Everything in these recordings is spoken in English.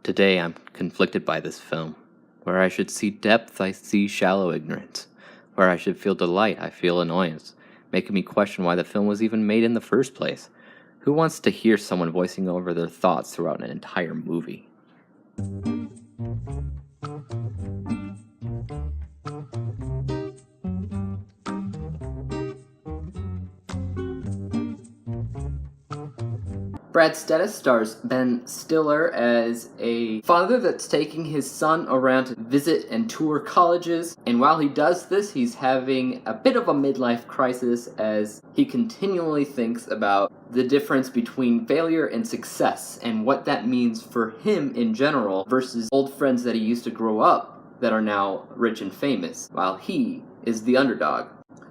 Today I'm conflicted by this film. Where I should see depth, I see shallow ignorance. Where I should feel delight, I feel annoyance, making me question why the film was even made in the first place. Who wants to hear someone voicing over their thoughts throughout an entire movie? Brad Stettis stars Ben Stiller as a father that's taking his son around to visit and tour colleges, and while he does this, he's having a bit of a midlife crisis as he continually thinks about the difference between failure and success and what that means for him in general versus old friends that he used to grow up that are now rich and famous, while he is the underdog.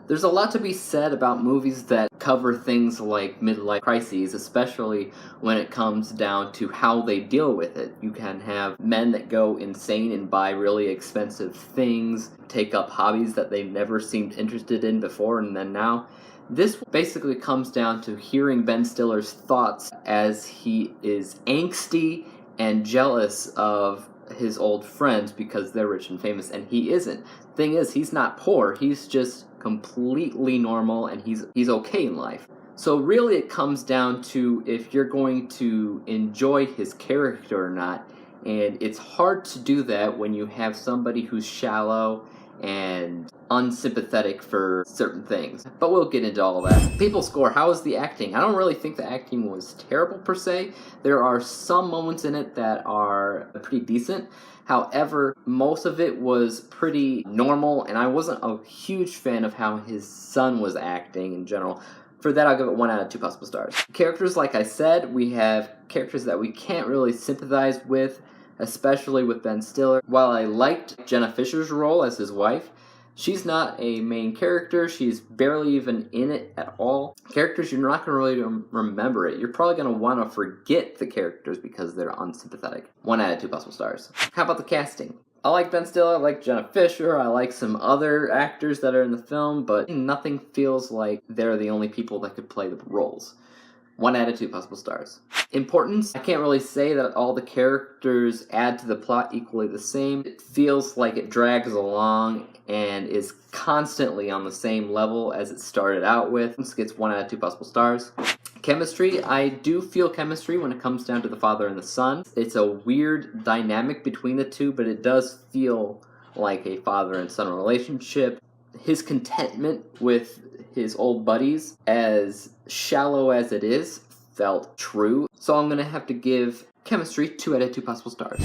There's a lot to be said about movies that cover things like midlife crises, especially when it comes down to how they deal with it. You can have men that go insane and buy really expensive things, take up hobbies that they've never seemed interested in before, and then now. This basically comes down to hearing Ben Stiller's thoughts as he is angsty and jealous of his old friends because they're rich and famous, and he isn't. Thing is, he's not poor, he's just completely normal, and he's okay in life. So really it comes down to if you're going to enjoy his character or not, and it's hard to do that when you have somebody who's shallow and unsympathetic for certain things. But we'll get into all of that. People score, how is the acting? I don't really think the acting was terrible per se. There are some moments in it that are pretty decent. However, most of it was pretty normal, and I wasn't a huge fan of how his son was acting in general. For that, I'll give it 1 out of 2 possible stars. Characters, like I said, we have characters that we can't really sympathize with, especially with Ben Stiller. While I liked Jenna Fischer's role as his wife, she's not a main character. She's barely even in it at all. Characters, you're not going to really remember it. You're probably going to want to forget the characters because they're unsympathetic. 1 out of 2 possible stars. How about the casting? I like Ben Stiller, I like Jenna Fischer, I like some other actors that are in the film, but nothing feels like they're the only people that could play the roles. 1 out of 2 possible stars. Importance, I can't really say that all the characters add to the plot equally the same. It feels like it drags along and is constantly on the same level as it started out with. This gets 1 out of 2 possible stars. Chemistry, I do feel chemistry when it comes down to the father and the son. It's a weird dynamic between the two, but it does feel like a father and son relationship. His contentment with his old buddies, as shallow as it is, felt true. So I'm going to have to give chemistry 2 out of 2 possible stars.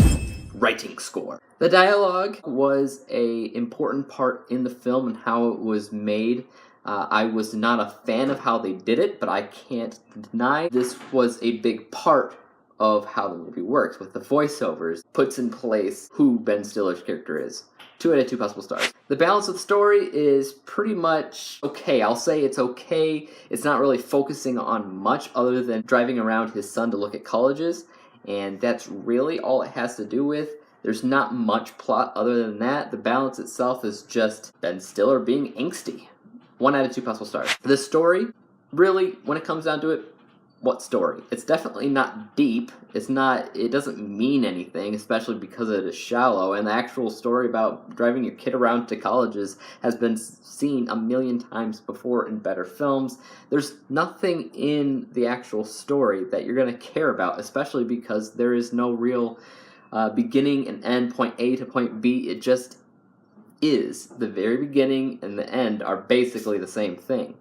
Writing score. The dialogue was an important part in the film and how it was made. I was not a fan of how they did it, but I can't deny this was a big part of how the movie works, with the voiceovers, puts in place who Ben Stiller's character is. 2 out of 2 possible stars. The balance of the story is pretty much okay. I'll say it's okay. It's not really focusing on much other than driving around his son to look at colleges, and that's really all it has to do with. There's not much plot other than that. The balance itself is just Ben Stiller being angsty. 1 out of 2 possible stars. The story, really, when it comes down to it, what story? It's definitely not deep. It doesn't mean anything, especially because it is shallow, and the actual story about driving your kid around to colleges has been seen a million times before in better films. There's nothing in the actual story that you're going to care about, especially because there is no real beginning and end, point A to point B. It just is. The very beginning and the end are basically the same thing.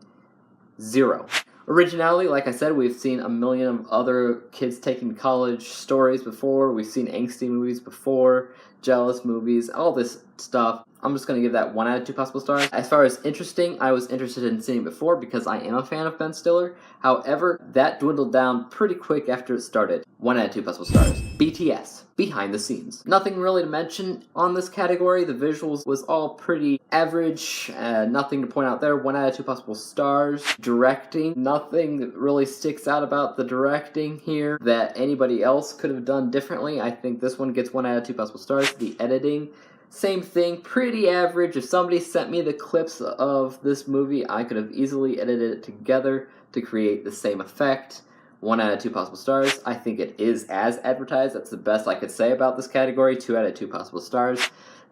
0. Originality, like I said, we've seen a million of other kids taking college stories before. We've seen angsty movies before, jealous movies, all this stuff. I'm just going to give that 1 out of 2 possible stars. As far as interesting, I was interested in seeing it before because I am a fan of Ben Stiller. However, that dwindled down pretty quick after it started. 1 out of 2 possible stars. BTS, behind the scenes. Nothing really to mention on this category. The visuals was all pretty average. Nothing to point out there. 1 out of 2 possible stars. Directing, nothing that really sticks out about the directing here that anybody else could have done differently. I think this one gets 1 out of 2 possible stars. The editing, same thing, pretty average. If somebody sent me the clips of this movie, I could have easily edited it together to create the same effect. 1 out of 2 possible stars. I think it is as advertised. That's the best I could say about this category. 2 out of 2 possible stars.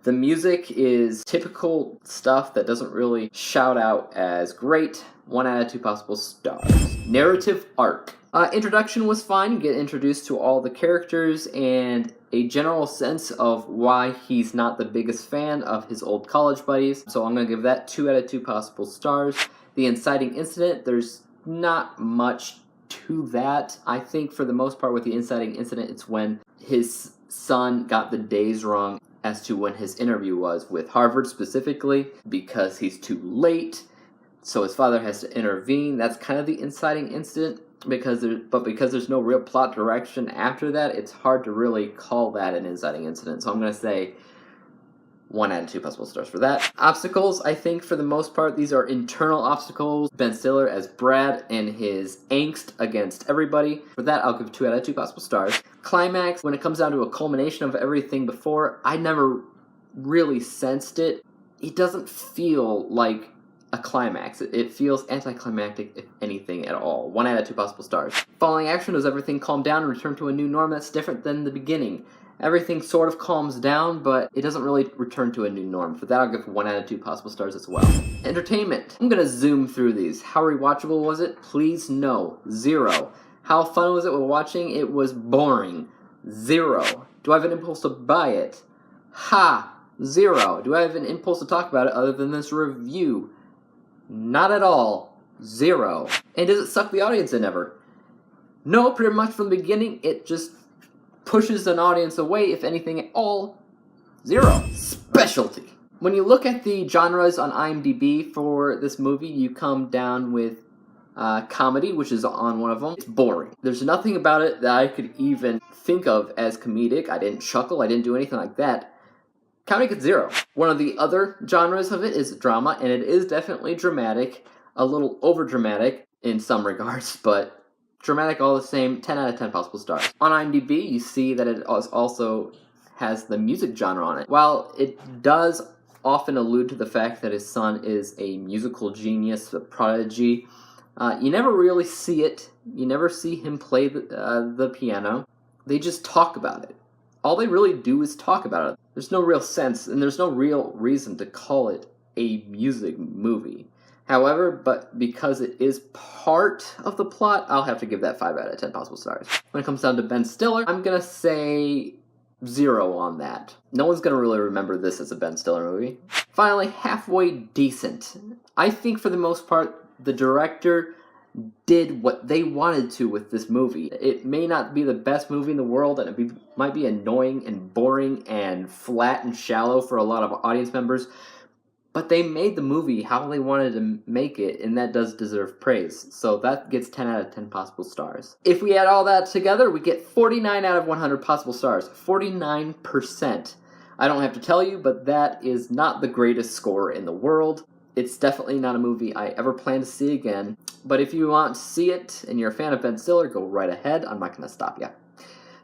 The music is typical stuff that doesn't really shout out as great. 1 out of 2 possible stars. Narrative arc. Introduction was fine. Get introduced to all the characters and a general sense of why he's not the biggest fan of his old college buddies. So I'm going to give that 2 out of 2 possible stars. The inciting incident, there's not much to that. I think for the most part with the inciting incident, it's when his son got the days wrong as to when his interview was with Harvard specifically, because he's too late. So his father has to intervene. That's kind of the inciting incident. Because there's no real plot direction after that, it's hard to really call that an inciting incident. So I'm going to say 1 out of 2 possible stars for that. Obstacles, I think for the most part, these are internal obstacles. Ben Stiller as Brad and his angst against everybody. For that, I'll give 2 out of 2 possible stars. Climax, when it comes down to a culmination of everything before, I never really sensed it. It doesn't feel like a climax. It feels anticlimactic, if anything at all. 1 out of 2 possible stars. Following action, does everything calm down and return to a new norm that's different than the beginning? Everything sort of calms down, but it doesn't really return to a new norm. For that, I'll give 1 out of 2 possible stars as well. Entertainment. I'm gonna zoom through these. How rewatchable was it? Please no. 0. How fun was it while watching? It was boring. 0. Do I have an impulse to buy it? Ha! 0. Do I have an impulse to talk about it other than this review? Not at all. 0. And does it suck the audience in ever? No, pretty much from the beginning, it just pushes an audience away, if anything at all. 0. Specialty. When you look at the genres on IMDb for this movie, you come down with comedy, which is on one of them. It's boring. There's nothing about it that I could even think of as comedic. I didn't chuckle. I didn't do anything like that. Comedy gets 0. One of the other genres of it is drama, and it is definitely dramatic, a little over-dramatic in some regards, but dramatic all the same. 10 out of 10 possible stars. On IMDb, you see that it also has the music genre on it. While it does often allude to the fact that his son is a musical genius, a prodigy, you never really see it. You never see him play the piano. They just talk about it. All they really do is talk about it. There's no real sense, and there's no real reason to call it a music movie. However, but because it is part of the plot, I'll have to give that 5 out of 10 possible stars. When it comes down to Ben Stiller, I'm gonna say 0 on that. No one's gonna really remember this as a Ben Stiller movie. Finally, halfway decent. I think for the most part, the director did what they wanted to with this movie. It may not be the best movie in the world, and it might be annoying and boring and flat and shallow for a lot of audience members, but they made the movie how they wanted to make it, and that does deserve praise. So that gets 10 out of 10 possible stars. If we add all that together, we get 49 out of 100 possible stars. 49%. I don't have to tell you, but that is not the greatest score in the world. It's definitely not a movie I ever plan to see again. But if you want to see it and you're a fan of Ben Stiller, go right ahead. I'm not going to stop you.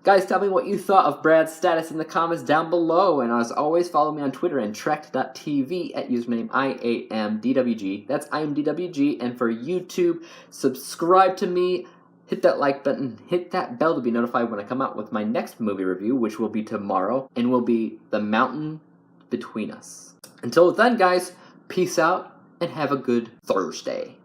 Guys, tell me what you thought of Brad's status in the comments down below. And as always, follow me on Twitter and Trekt.tv at username IAMDWG. That's IAMDWG. And for YouTube, subscribe to me. Hit that like button. Hit that bell to be notified when I come out with my next movie review, which will be tomorrow. And will be The Mountain Between Us. Until then, guys, peace out and have a good Thursday.